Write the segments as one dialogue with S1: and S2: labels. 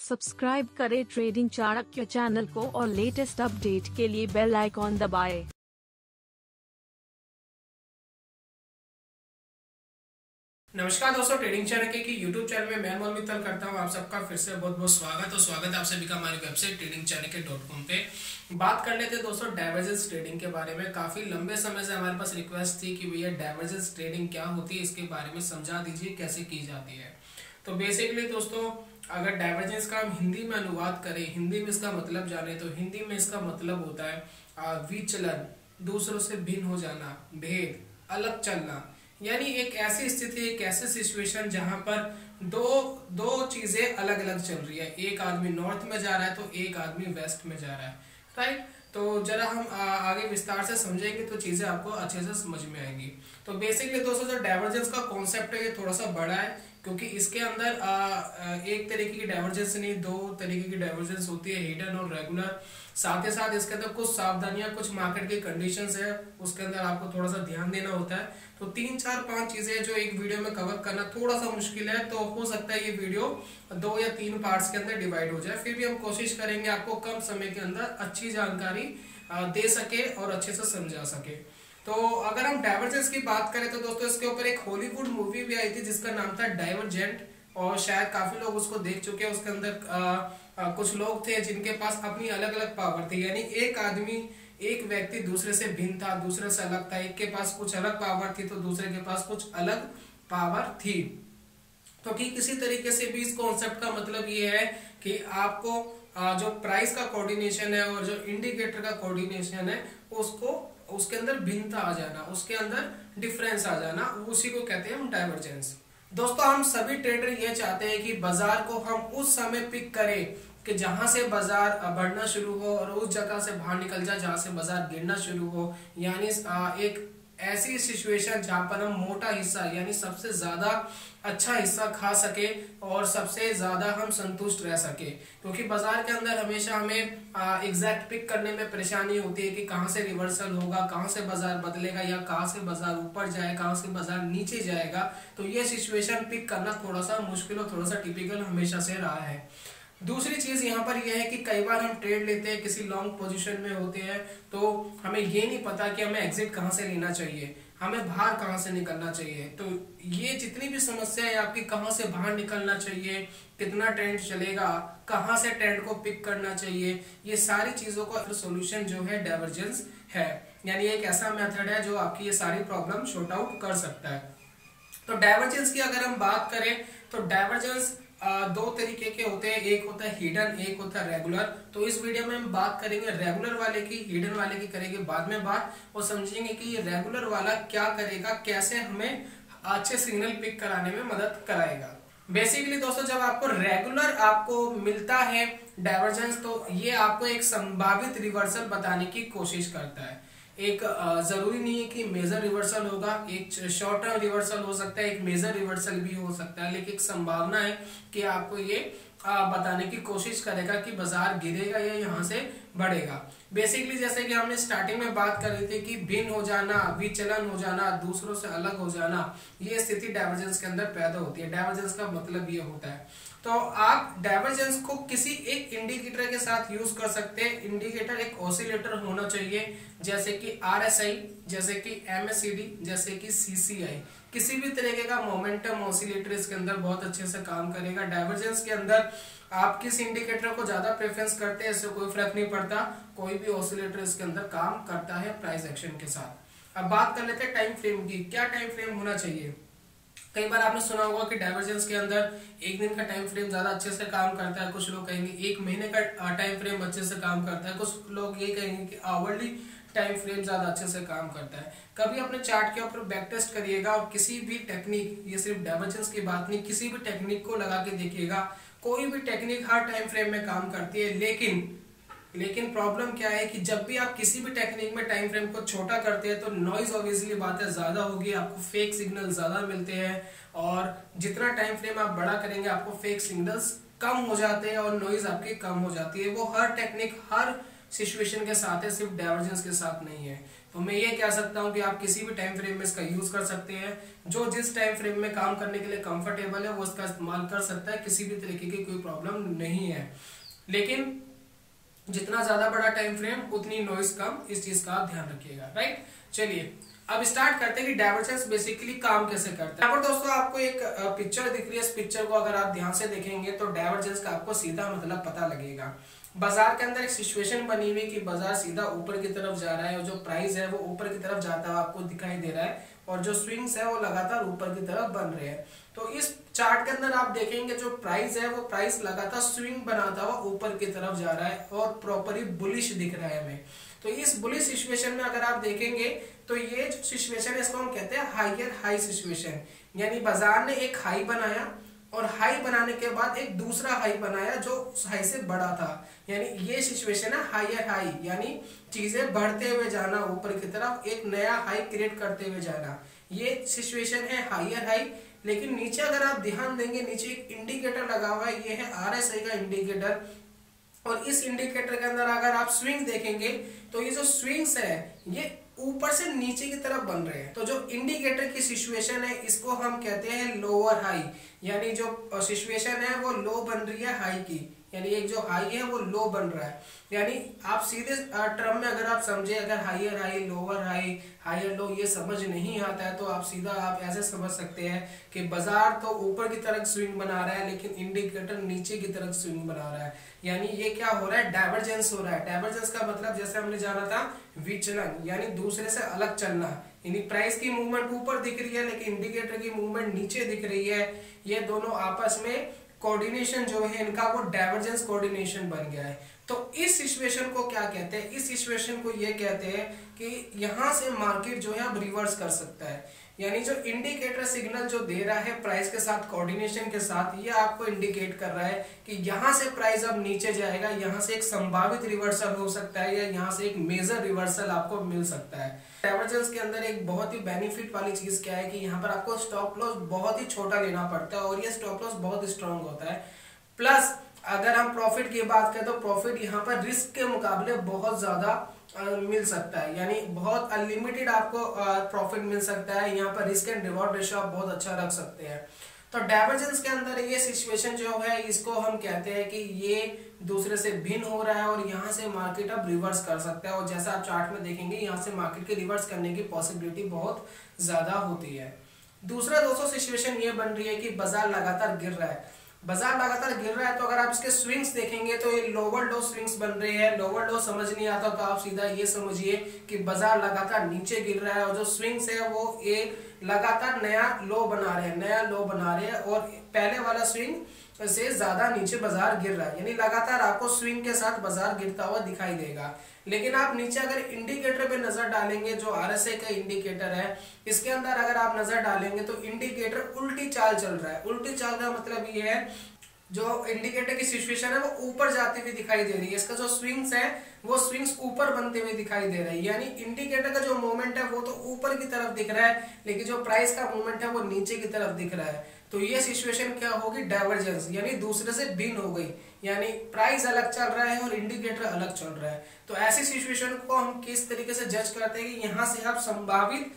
S1: Subscribe करें trading Chanakya channel को और लेटेस्ट अपडेट के लिए बेल आइकॉन दबाएं।
S2: नमस्कार दोस्तों, ट्रेडिंग चाणक्य की यूट्यूब चैनल में मैं मोहन मित्तल करता हूं आप सबका फिर से बहुत बहुत स्वागत है आप सभी का हमारी वेबसाइट tradingchanakya.com पे। बात कर लेते हैं दोस्तों डाइवर्जेंस ट्रेडिंग के बारे में। काफी लंबे समय से हमारे पास रिक्वेस्ट थी कि भैया डाइवर्जेंस ट्रेडिंग क्या होती है, इसके बारे में समझा दीजिए कैसे की जाती है। तो बेसिकली दोस्तों, अगर डाइवर्जेंस का हम हिंदी में अनुवाद करें, हिंदी में इसका मतलब जाने तो हिंदी में इसका मतलब होता है विचलन, दूसरों से भिन्न हो जाना, भेद, अलग चलना। यानी एक ऐसी स्थिति, एक ऐसी सिचुएशन जहां पर दो चीजें अलग अलग चल रही है। एक आदमी नॉर्थ में जा रहा है तो एक आदमी वेस्ट में जा रहा है, राइट। तो जरा हम आगे विस्तार से समझेंगे तो चीजें आपको अच्छे से समझ में आएंगी। तो बेसिकली दोस्तों, जो डाइवर्जेंस का कॉन्सेप्ट है ये थोड़ा सा बड़ा है, क्योंकि इसके अंदर एक तरीके की डाइवर्जेंस नहीं, दो तरीके की डाइवर्जेंस होती है, हिडन और रेगुलर। साथ ही साथ इसके अंदर कुछ सावधानियां, कुछ मार्केट की कंडीशंस है, उसके अंदर आपको थोड़ा सा ध्यान देना होता है। तो 3, 4, 5 चीजें जो एक वीडियो में कवर करना थोड़ा सा मुश्किल है, तो हो सकता है ये वीडियो 2 या 3 पार्ट्स के अंदर डिवाइड हो जाए। फिर भी हम कोशिश करेंगे आपको कम समय के अंदर अच्छी जानकारी दे सके और अच्छे से समझा सके। तो अगर हम डाइवर्जेंस की बात करें तो दोस्तों, इसके ऊपर एक हॉलीवुड मूवी भी आई थी जिसका नाम था डाइवर्जेंट, और शायद काफी लोग उसको देख चुके हैं। उसके अंदर कुछ लोग थे जिनके पास अपनी अलग अलग पावर थी, यानी एक व्यक्ति दूसरे से भिन्न था, दूसरे से अलग था। एक के पास कुछ अलग पावर थी तो दूसरे के पास कुछ अलग पावर थी। तो ठीक इसी तरीके से भी इस कॉन्सेप्ट का मतलब ये है कि आपको जो प्राइस का कोऑर्डिनेशन है और जो इंडिकेटर का कोऑर्डिनेशन है उसके अंदर भिन्नता आ जाना, उसके अंदर डिफरेंस आ जाना, उसी को कहते हैं हम डाइवर्जेंस। दोस्तों, हम सभी ट्रेडर ये चाहते हैं कि बाजार को हम उस समय पिक करें कि जहां से बाजार बढ़ना शुरू हो और उस जगह से बाहर निकल जाए जहां से बाजार गिरना शुरू हो। यानी एक ऐसी सिचुएशन जहां पर हम मोटा हिस्सा यानी सबसे ज्यादा अच्छा हिस्सा खा सके और सबसे ज्यादा हम संतुष्ट रह सके। क्योंकि बाजार के अंदर हमेशा हमें एग्जैक्ट पिक करने में परेशानी होती है कि कहां से रिवर्सल होगा, कहां से बाजार बदलेगा, या कहां से बाजार ऊपर जाए, कहां से बाजार नीचे जाएगा। तो ये सिचुएशन पिक करना थोड़ा सा मुश्किल और थोड़ा सा टिपिकल हमेशा से रहा है। दूसरी चीज यहाँ पर यह है कि कई बार हम ट्रेड लेते हैं, किसी लॉन्ग पोजीशन में होते हैं, तो हमें ये नहीं पता कि हमें एग्जिट कहाँ से लेना चाहिए, हमें बाहर कहाँ से निकलना चाहिए। तो ये जितनी भी समस्या है आपकी, कहाँ से बाहर निकलना चाहिए, कितना ट्रेंड चलेगा, कहाँ से ट्रेंड को पिक करना चाहिए, ये सारी चीजों का सोल्यूशन जो है डाइवर्जेंस है। यानी एक ऐसा मेथड है जो आपकी ये सारी प्रॉब्लम शॉर्ट आउट कर सकता है। तो डाइवर्जेंस की अगर हम बात करें तो डाइवर्जेंस 2 तरीके के होते हैं, एक होता है हिडन, एक होता है रेगुलर। तो इस वीडियो में हम बात करेंगे रेगुलर वाले की, हिडन वाले की करेंगे बाद में बात, और समझेंगे कि ये रेगुलर वाला क्या करेगा, कैसे हमें अच्छे सिग्नल पिक कराने में मदद कराएगा। बेसिकली दोस्तों, जब आपको रेगुलर आपको मिलता है डाइवर्जेंस, तो ये आपको एक संभावित रिवर्सल बताने की कोशिश करता है। एक जरूरी नहीं है कि मेजर रिवर्सल होगा, एक शॉर्ट टर्म रिवर्सल हो सकता है, एक मेजर रिवर्सल भी हो सकता है, लेकिन एक संभावना है कि आपको ये बताने की कोशिश करेगा कि बाजार गिरेगा या यहाँ से बढ़ेगा। बेसिकली जैसे कि हमने स्टार्टिंग में बात कर रही थी कि भिन्न हो जाना, विचलन हो जाना, दूसरों से अलग हो जाना, ये स्थिति डाइवर्जेंस के अंदर पैदा होती है। डाइवर्जेंस का मतलब ये होता है। तो आप डाइवर्जेंस को किसी एक इंडिकेटर के साथ यूज कर सकते हैं। इंडिकेटर एक ऑसिलेटर होना चाहिए, जैसे कि RSI, जैसे कि MACD, जैसे कि CCI। किसी भी तरीके का मोमेंटम ऑसिलेटर इसके अंदर बहुत अच्छे से काम करेगा। डाइवर्जेंस के अंदर आप किस इंडिकेटर को ज्यादा प्रेफरेंस करते हैं इससे कोई फर्क नहीं पड़ता, कोई भी ऑसिलेटर इसके अंदर काम करता है प्राइस एक्शन के साथ। अब बात कर लेते हैं टाइम फ्रेम की। क्या टाइम फ्रेम होना चाहिए? कई बार आपने सुना होगा कि डाइवर्जेंस के अंदर 1 दिन का टाइम फ्रेम ज्यादा अच्छे से काम करता है, कुछ लोग कहेंगे 1 महीने का टाइम फ्रेम अच्छे से काम करता है, कुछ लोग ये कहेंगे कि आवरली टाइम फ्रेम ज्यादा अच्छे से काम करता है। कभी अपने चार्ट के ऊपर बैक टेस्ट करिएगा और किसी भी टेक्निक, ये सिर्फ डाइवर्जेंस की बात नहीं, किसी भी टेक्निक को लगा के देखिएगा। कोई भी टेक्निक हर टाइम फ्रेम में काम करती है, लेकिन प्रॉब्लम क्या है कि जब भी आप किसी भी टेक्निक में टाइम फ्रेम को छोटा करते हैं तो नॉइज ऑब्वियसली बात है ज्यादा होगी, आपको फेक सिग्नल ज्यादा मिलते हैं, और जितना टाइम फ्रेम आप बड़ा करेंगे आपको फेक सिग्नल्स कम हो जाते हैं और नॉइज आपकी कम हो जाती है। वो हर टेक्निक, हर सिचुएशन के साथ है, सिर्फ डाइवर्जेंस के साथ नहीं है। तो मैं ये कह सकता हूँ कि आप किसी भी टाइम फ्रेम में इसका यूज कर सकते हैं। जो जिस टाइम फ्रेम में काम करने के लिए कंफर्टेबल है वो इसका इस्तेमाल कर सकता है, किसी भी तरीके की कोई प्रॉब्लम नहीं है। लेकिन जितना ज्यादा बड़ा टाइम फ्रेम उतनी नॉइस कम, इस चीज का आप ध्यान रखिएगा, राइट। चलिए अब स्टार्ट करते हैं कि डाइवर्जेंस बेसिकली काम कैसे करता है। यहाँ पर दोस्तों आपको एक पिक्चर दिख रही है, इस पिक्चर को अगर आप ध्यान से देखेंगे तो डाइवर्जेंस का आपको सीधा मतलब पता लगेगा। बाजार के अंदर एक सिचुएशन बनी हुई कि बाजार सीधा ऊपर की तरफ जा रहा है और जो प्राइस है वो ऊपर की तरफ जाता हुआ आपको दिखाई दे रहा है और जो स्विंग्स है वो लगातार ऊपर की तरफ बन रहे हैं। तो इस चार्ट के अंदर आप देखेंगे जो प्राइस है वो प्राइस लगातार स्विंग बनाता हुआ ऊपर की तरफ जा रहा है और प्रॉपरली बुलिश दिख रहा है हमें। तो इस बुलिश सिचुएशन में अगर आप देखेंगे तो ये जो सिचुएशन है इसको हम कहते हैं हायर हाई सिचुएशन, यानी बाजार ने एक हाई बनाया और हाई बनाने के बाद एक दूसरा हाई बनाया जो हाई से बड़ा था, यानी ये सिचुएशन है हायर हाई, यानी चीजें बढ़ते हुए जाना ऊपर की तरफ, एक नया हाई क्रिएट करते हुए जाना, ये सिचुएशन है हायर हाई। लेकिन नीचे अगर आप ध्यान देंगे नीचे एक इंडिकेटर लगा हुआ है, ये है RSI का इंडिकेटर, और इस इंडिकेटर के अंदर अगर आप स्विंग देखेंगे तो ये जो स्विंग्स है ये ऊपर से नीचे की तरफ बन रहे हैं। तो जो इंडिकेटर की सिचुएशन है इसको हम कहते हैं लोअर हाई, यानी जो सिचुएशन है वो लो बन रही है हाई की, यानी एक जो हाई है वो लो बन रहा है। यानी आप सीधे टर्म में अगर आप समझे, अगर higher high lower high higher low ये समझ नहीं आता है तो आप सीधा आप ऐसे समझ सकते हैं कि बाजार तो ऊपर की तरफ स्विंग बना रहा है लेकिन इंडिकेटर नीचे की तरफ स्विंग बना रहा है, यानी ये क्या हो रहा है, डाइवर्जेंस हो रहा है। डाइवर्जेंस का मतलब जैसे हमने जाना था विचलन, यानी दूसरे से अलग चलना, यानी प्राइस की मूवमेंट ऊपर दिख रही है लेकिन इंडिकेटर की मूवमेंट नीचे दिख रही है, ये दोनों आपस में कोऑर्डिनेशन जो है इनका वो डाइवर्जेंस कोऑर्डिनेशन बन गया है। तो इस सिचुएशन को क्या कहते हैं, इस सिचुएशन को ये कहते हैं कि यहां से मार्केट जो है अब रिवर्स कर सकता है, यानी जो इंडिकेटर सिग्नल जो दे रहा है प्राइस के साथ कोऑर्डिनेशन के साथ, ये आपको इंडिकेट कर रहा है कि यहां से प्राइस अब नीचे जाएगा, यहां से एक संभावित रिवर्सल हो सकता है या यहां से एक मेजर रिवर्सल आपको मिल सकता है। डाइवर्जेंस के अंदर एक बहुत ही बेनिफिट वाली चीज क्या है कि यहाँ पर आपको स्टॉप लॉस बहुत ही छोटा लेना पड़ता है और ये स्टॉप लॉस बहुत स्ट्रांग होता है। प्लस अगर हम प्रॉफिट की बात करें तो प्रॉफिट यहाँ पर रिस्क के मुकाबले बहुत ज्यादा मिल सकता है, यानी बहुत अनलिमिटेड आपको प्रॉफिट मिल सकता है। यहाँ पर रिस्क एंड रिवॉर्ड रेशियो आप बहुत अच्छा रख सकते हैं। तो डाइवर्जेंस के अंदर ये सिचुएशन जो है इसको हम कहते हैं कि ये दूसरे से भिन्न हो रहा है और यहाँ से मार्केट अब रिवर्स कर सकता है, और जैसा आप चार्ट में देखेंगे यहाँ से मार्केट के रिवर्स करने की पॉसिबिलिटी बहुत ज्यादा होती है। दूसरा दोस्तों सिचुएशन ये बन रही है कि बाजार लगातार गिर रहा है, बाजार लगातार गिर रहा है तो अगर आप इसके स्विंग्स देखेंगे तो ये लोअर लो स्विंग्स बन रहे हैं। लोअर लो समझ नहीं आता तो आप सीधा ये समझिए कि बाजार लगातार नीचे गिर रहा है और जो स्विंग्स है वो ये लगातार नया लो बना रहे हैं, नया लो बना रहे हैं और पहले वाला स्विंग से ज्यादा नीचे बाजार गिर रहा है, यानी लगातार आपको स्विंग के साथ बाजार गिरता हुआ दिखाई देगा। लेकिन आप नीचे अगर इंडिकेटर पे नजर डालेंगे, जो RSI का इंडिकेटर है इसके अंदर अगर आप नजर डालेंगे तो इंडिकेटर उल्टी चाल चल रहा है। उल्टी चाल का मतलब ये है जो इंडिकेटर की सिचुएशन है वो ऊपर जाती हुई दिखाई दे रही है, इसका जो स्विंग्स है वो स्विंग्स ऊपर बनते हुए दिखाई दे रहा है, यानी इंडिकेटर का जो मूवमेंट है वो तो ऊपर की तरफ दिख रहा है लेकिन जो प्राइस का मूवमेंट है वो नीचे की तरफ दिख रहा है। तो ये सिचुएशन क्या होगी, डाइवर्जेंस, यानी दूसरे से भिन्न हो गई, यानी प्राइस अलग चल रहा है और इंडिकेटर अलग चल रहा है। तो ऐसी सिचुएशन को हम किस तरीके से जज करते हैं कि यहाँ से आप संभावित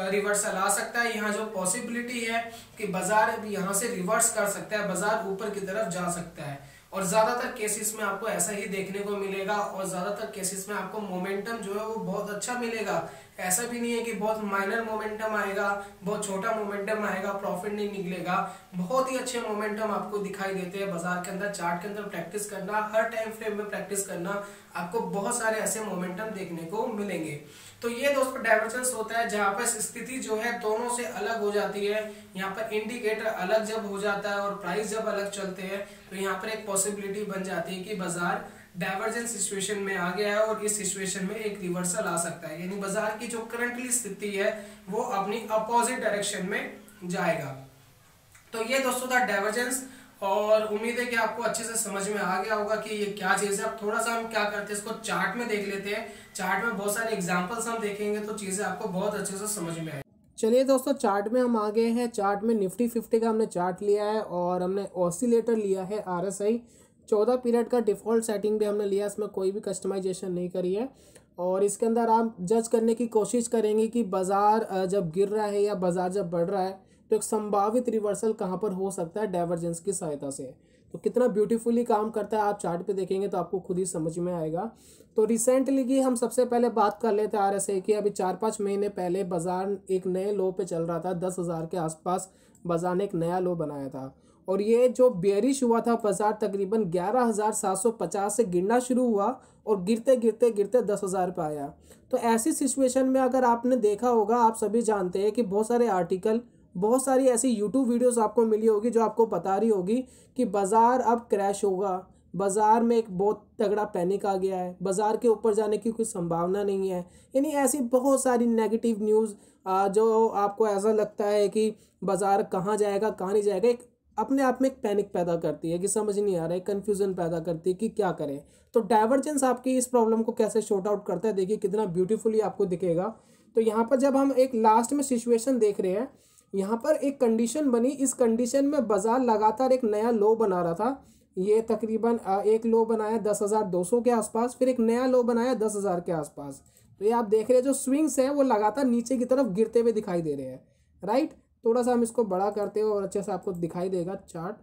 S2: रिवर्सल आ सकता है, यहाँ जो पॉसिबिलिटी है कि बाजार भी यहाँ से रिवर्स कर सकता है, बाजार ऊपर की तरफ जा सकता है। और ज्यादातर केसेस में आपको ऐसा ही देखने को मिलेगा और ज्यादातर केसेस में आपको मोमेंटम जो है वो बहुत अच्छा मिलेगा। ऐसा भी नहीं है कि बहुत माइनर मोमेंटम आएगा, बहुत छोटा मोमेंटम आएगा, प्रॉफिट नहीं निकलेगा। बहुत ही अच्छे मोमेंटम आपको दिखाई देते हैं बाजार के अंदर। चार्ट के अंदर प्रैक्टिस करना, हर टाइम फ्रेम में प्रैक्टिस करना, आपको बहुत सारे ऐसे मोमेंटम देखने को मिलेंगे। तो ये दोस्तों डाइवर्जेंस होता है जहां पर स्थिति जो है दोनों से अलग हो जाती है। यहाँ पर इंडिकेटर अलग जब हो जाता है और प्राइस जब अलग चलते हैं तो यहाँ पर एक पॉसिबिलिटी बन जाती है कि बाजार डाइवर्जेंस सिचुएशन में आ गया है और इस सिचुएशन में एक रिवर्सल आ सकता है, यानी बाजार की जो करंटली स्थिति है वो अपनी अपोजिट डायरेक्शन में जाएगा। तो ये दोस्तों था डाइवर्जेंस, और उम्मीद है कि आपको अच्छे से समझ में आ गया होगा कि ये क्या चीज है। अब थोड़ा सा हम क्या करते हैं, इसको चार्ट में देख लेते हैं। चार्ट में बहुत सारे एग्जांपल्स हम देखेंगे तो चीजें आपको बहुत अच्छे से समझ में आएगी। चलिए दोस्तों, चार्ट में हम आ गए हैं। चार्ट में निफ्टी 50 का हमने चार्ट लिया है और हमने ऑसिलेटर लिया है RSI। 14 पीरियड का डिफ़ॉल्ट सेटिंग भी हमने लिया, इसमें कोई भी कस्टमाइजेशन नहीं करी है। और इसके अंदर आप जज करने की कोशिश करेंगे कि बाज़ार जब गिर रहा है या बाज़ार जब बढ़ रहा है तो एक संभावित रिवर्सल कहाँ पर हो सकता है डाइवर्जेंस की सहायता से। तो कितना ब्यूटीफुली काम करता है आप चार्ट पे देखेंगे तो आपको खुद ही समझ में आएगा। तो रिसेंटली की हम सबसे पहले बात कर लेते हैं RSI की। अभी 4-5 महीने पहले बाज़ार एक नए लो पे चल रहा था, 10,000 के आसपास बाज़ार ने एक नया लो बनाया था। और ये जो बेयरिश हुआ था बाज़ार तकरीबन 11,750 से गिरना शुरू हुआ और गिरते गिरते गिरते 10,000 पे आया। तो ऐसी सिचुएशन में अगर आपने देखा होगा, आप सभी जानते हैं कि बहुत सारे आर्टिकल, बहुत सारी ऐसी यूट्यूब वीडियोस आपको मिली होगी जो आपको बता रही होगी कि बाज़ार अब क्रैश होगा, बाज़ार में एक बहुत तगड़ा पैनिक आ गया है, बाज़ार के ऊपर जाने की कोई संभावना नहीं है। यानी ऐसी बहुत सारी नेगेटिव न्यूज़ जो आपको ऐसा लगता है कि बाज़ार कहाँ जाएगा कहाँ नहीं जाएगा, एक अपने आप में एक पैनिक पैदा करती है कि समझ नहीं आ रहा है, कन्फ्यूज़न पैदा करती है कि क्या करें। तो डाइवर्जेंस आपकी इस प्रॉब्लम को कैसे शॉर्ट आउट करता है, देखिए कितना ब्यूटीफुली आपको दिखेगा। तो यहाँ पर जब हम एक लास्ट में सिचुएशन देख रहे हैं, यहाँ पर एक कंडीशन बनी, इस कंडीशन में बाज़ार लगातार एक नया लो बना रहा था। ये तकरीबन एक लो बनाया 10,200 के आसपास, फिर एक नया लो बनाया 10,000 के आसपास। तो ये आप देख रहे हैं जो स्विंग्स हैं वो लगातार नीचे की तरफ गिरते हुए दिखाई दे रहे हैं, राइट। थोड़ा सा हम इसको बड़ा करते हो और अच्छे से आपको दिखाई देगा चार्ट।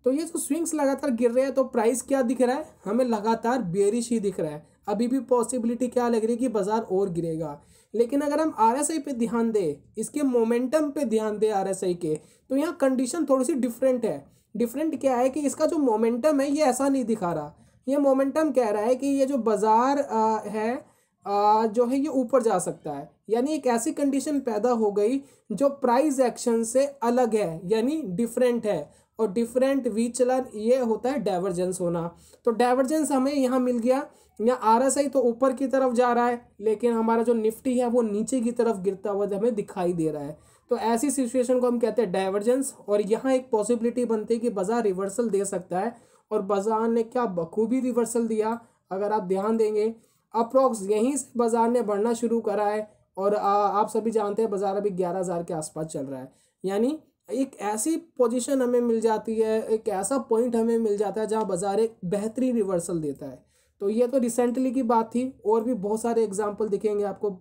S2: तो ये जो स्विंग्स लगातार गिर रहे हैं तो प्राइस क्या दिख रहा है, हमें लगातार बेयरिश ही दिख रहा है। अभी भी पॉसिबिलिटी क्या लग रही है कि बाज़ार और गिरेगा। लेकिन अगर हम RSI पे ध्यान दें, इसके मोमेंटम पे ध्यान दें RSI के, तो यहाँ कंडीशन थोड़ी सी डिफरेंट है। डिफरेंट क्या है कि इसका जो मोमेंटम है ये ऐसा नहीं दिखा रहा। ये मोमेंटम कह रहा है कि ये जो बाज़ार है जो है ये ऊपर जा सकता है। यानी एक ऐसी कंडीशन पैदा हो गई जो प्राइस एक्शन से अलग है, यानी डिफरेंट है। और डिफरेंट विचलन ये होता है डाइवर्जेंस होना। तो डाइवर्जेंस हमें यहाँ मिल गया। यहाँ RSI तो ऊपर की तरफ जा रहा है लेकिन हमारा जो निफ्टी है वो नीचे की तरफ गिरता हुआ हमें दिखाई दे रहा है। तो ऐसी सिचुएशन को हम कहते हैं डाइवर्जेंस। और यहाँ एक पॉसिबिलिटी बनती है कि बाज़ार रिवर्सल दे सकता है, और बाज़ार ने क्या बखूबी रिवर्सल दिया। अगर आप ध्यान देंगे अप्रोक्स यहीं से बाज़ार ने बढ़ना शुरू करा है। और आप सभी जानते हैं बाज़ार अभी 11,000 के आसपास चल रहा है। यानी एक ऐसी पोजीशन हमें मिल जाती है, एक ऐसा पॉइंट हमें मिल जाता है जहां बाज़ार एक बेहतरीन रिवर्सल देता है। तो ये तो रिसेंटली की बात थी, और भी बहुत सारे एग्जांपल दिखेंगे आपको,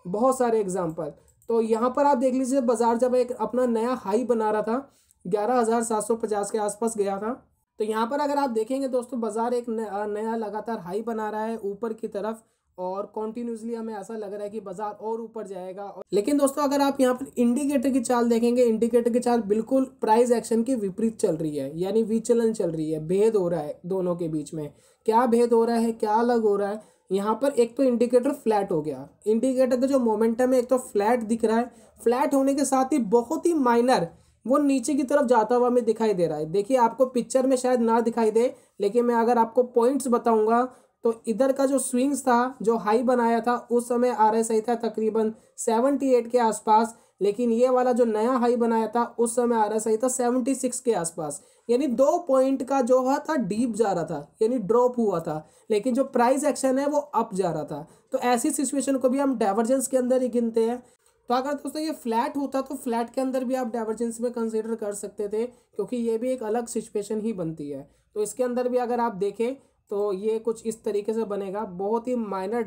S2: बहुत सारे एग्जांपल। तो यहाँ पर आप देख लीजिए बाज़ार जब एक अपना नया हाई बना रहा था 11,750 के आसपास गया था। तो यहाँ पर अगर आप देखेंगे दोस्तों बाज़ार एक नया लगातार हाई बना रहा है ऊपर की तरफ, और कॉन्टिन्यूसली हमें ऐसा लग रहा है कि बाज़ार और ऊपर जाएगा। लेकिन दोस्तों अगर आप यहाँ पर इंडिकेटर की चाल देखेंगे, इंडिकेटर की चाल बिल्कुल प्राइस एक्शन के विपरीत चल रही है, यानी विचलन चल रही है, भेद हो रहा है दोनों के बीच में। क्या भेद हो रहा है, क्या अलग हो रहा है, यहाँ पर एक तो इंडिकेटर फ्लैट हो गया। इंडिकेटर का जो मोमेंटम है एक तो फ्लैट दिख रहा है, फ्लैट होने के साथ ही बहुत ही माइनर वो नीचे की तरफ जाता हुआ हमें दिखाई दे रहा है। देखिए आपको पिक्चर में शायद ना दिखाई दे, लेकिन मैं अगर आपको पॉइंट्स बताऊंगा तो इधर का जो स्विंग्स था, जो हाई बनाया था उस समय RSI था तकरीबन 78 के आसपास, लेकिन ये वाला जो नया हाई बनाया था उस समय RSI था 76 के आसपास। यानी 2 पॉइंट का जो हुआ था डीप जा रहा था, यानी ड्रॉप हुआ था, लेकिन जो प्राइस एक्शन है वो अप जा रहा था। तो ऐसी सिचुएशन को भी हम डाइवर्जेंस के अंदर ही गिनते हैं। तो अगर दोस्तों ये फ्लैट होता तो फ्लैट के अंदर भी आप डाइवर्जेंस में कंसीडर कर सकते थे, क्योंकि ये भी एक अलग सिचुएशन ही बनती है। तो इसके अंदर भी अगर आप देखें तो ये कुछ इस तरीके से बनेगा, बहुत ही माइनर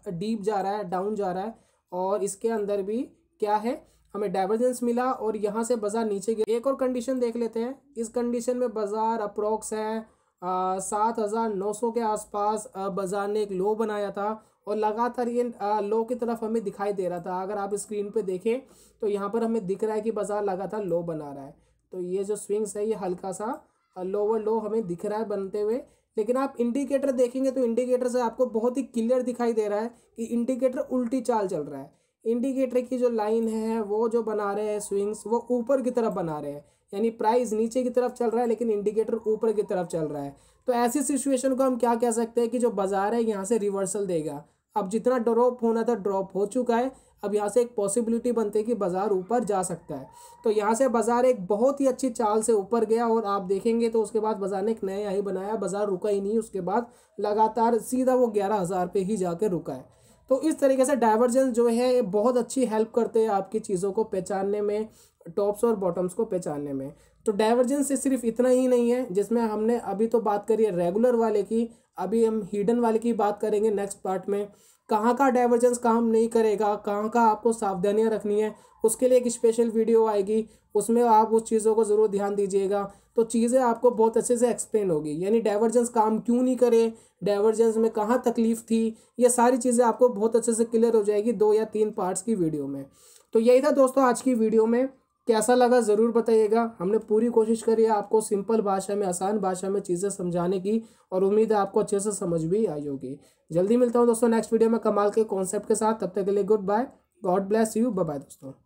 S2: डीप जा रहा है, डाउन जा रहा है, और इसके अंदर भी क्या है हमें डाइवर्जेंस मिला और यहाँ से बाज़ार नीचे गया। एक और कंडीशन देख लेते हैं। इस कंडीशन में बाज़ार अप्रोक्स है 7,900 के आसपास बाज़ार ने एक लो बनाया था, और लगातार ये लो की तरफ हमें दिखाई दे रहा था। अगर आप स्क्रीन पे देखें तो यहाँ पर हमें दिख रहा है कि बाज़ार लगातार लो बना रहा है। तो ये जो स्विंग्स है ये हल्का सा लोअर लो हमें दिख रहा है बनते हुए। लेकिन आप इंडिकेटर देखेंगे तो इंडिकेटर से आपको बहुत ही क्लियर दिखाई दे रहा है कि इंडिकेटर उल्टी चाल चल रहा है। इंडिकेटर की जो लाइन है वो जो बना रहे हैं स्विंग्स वो ऊपर की तरफ बना रहे हैं, यानी प्राइस नीचे की तरफ चल रहा है लेकिन इंडिकेटर ऊपर की तरफ चल रहा है। तो ऐसी सिचुएशन को हम क्या कह सकते हैं कि जो बाज़ार है यहाँ से रिवर्सल देगा। अब जितना ड्रॉप होना था ड्रॉप हो चुका है, अब यहाँ से एक पॉसिबिलिटी बनती है कि बाज़ार ऊपर जा सकता है। तो यहाँ से बाज़ार एक बहुत ही अच्छी चाल से ऊपर गया, और आप देखेंगे तो उसके बाद बाज़ार ने एक नया हाई बनाया, बाज़ार रुका ही नहीं, उसके बाद लगातार सीधा वो 11,000 पे ही जाकर रुका है। तो इस तरीके से डाइवर्जेंस जो है बहुत अच्छी हेल्प करते हैं आपकी चीज़ों को पहचानने में, टॉप्स और बॉटम्स को पहचानने में। तो डाइवर्जेंस से सिर्फ इतना ही नहीं है, जिसमें हमने अभी तो बात करी है रेगुलर वाले की, अभी हम हिडन वाले की बात करेंगे नेक्स्ट पार्ट में। कहाँ का डाइवर्जेंस काम नहीं करेगा, कहाँ का आपको सावधानियां रखनी है, उसके लिए एक स्पेशल वीडियो आएगी, उसमें आप उस चीज़ों को ज़रूर ध्यान दीजिएगा। तो चीज़ें आपको बहुत अच्छे से एक्सप्लेन होगी, यानी डाइवर्जेंस काम क्यों नहीं करे, डाइवर्जेंस में कहाँ तकलीफ थी, ये सारी चीज़ें आपको बहुत अच्छे से क्लियर हो जाएगी 2 या 3 पार्ट्स की वीडियो में। तो यही था दोस्तों आज की वीडियो में। कैसा लगा ज़रूर बताइएगा। हमने पूरी कोशिश करी है आपको सिंपल भाषा में, आसान भाषा में चीज़ें समझाने की, और उम्मीद है आपको अच्छे से समझ भी आई होगी। जल्दी मिलता हूँ दोस्तों नेक्स्ट वीडियो में कमाल के कॉन्सेप्ट के साथ। तब तक के लिए good bye, God bless you, bye bye दोस्तों।